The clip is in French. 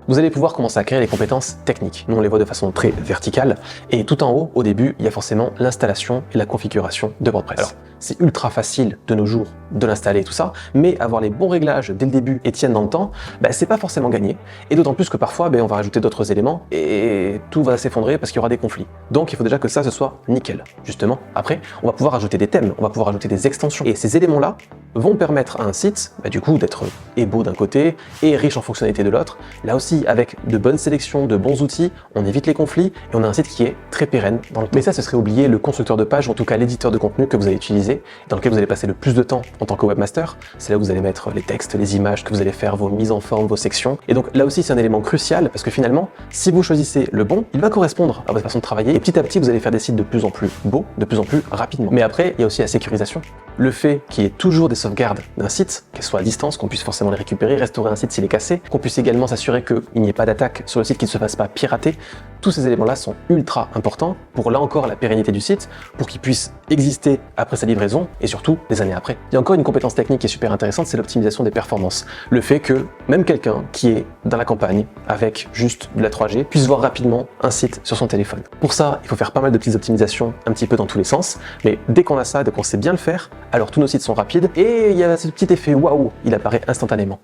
Vous allez pouvoir commencer à créer les compétences techniques. Nous, on les voit de façon très verticale. Et tout en haut, au début, il y a forcément l'installation et la configuration de WordPress. Alors, c'est ultra facile de nos jours de l'installer et tout ça, mais avoir les bons réglages dès le début et tiennent dans le temps, c'est pas forcément gagné. Et d'autant plus que parfois, on va rajouter d'autres éléments et tout va s'effondrer parce qu'il y aura des conflits. Donc, il faut déjà que ça, ce soit nickel. Justement, après, on va pouvoir ajouter des thèmes, on va pouvoir ajouter des extensions. Et ces éléments-là vont permettre à un site, du coup, d'être beau d'un côté et riche en fonctionnalités de l'autre. Là aussi, avec de bonnes sélections, de bons outils, on évite les conflits et on a un site qui est très pérenne dans le temps. Mais ça, ce serait oublier le constructeur de page, ou en tout cas l'éditeur de contenu que vous allez utiliser, dans lequel vous allez passer le plus de temps en tant que webmaster. C'est là où vous allez mettre les textes, les images, que vous allez faire vos mises en forme, vos sections. Et donc là aussi, c'est un élément crucial parce que finalement, si vous choisissez le bon, il va correspondre à votre façon de travailler et petit à petit, vous allez faire des sites de plus en plus beaux, de plus en plus rapidement. Mais après, il y a aussi la sécurisation. Le fait qu'il y ait toujours des sauvegardes d'un site, qu'elles soient à distance, qu'on puisse forcément les récupérer, restaurer un site s'il est cassé, qu'on puisse également s'assurer qu'il n'y ait pas d'attaque sur le site, qu'il ne se fasse pas pirater. Tous ces éléments-là sont ultra importants pour, là encore, la pérennité du site, pour qu'il puisse exister après sa livraison et surtout des années après. Il y a encore une compétence technique qui est super intéressante, c'est l'optimisation des performances. Le fait que même quelqu'un qui est dans la campagne avec juste de la 3G puisse voir rapidement un site sur son téléphone. Pour ça, il faut faire pas mal de petites optimisations un petit peu dans tous les sens, mais dès qu'on a ça, dès qu'on sait bien le faire, alors tous nos sites sont rapides et il y a ce petit effet waouh, il apparaît instantanément.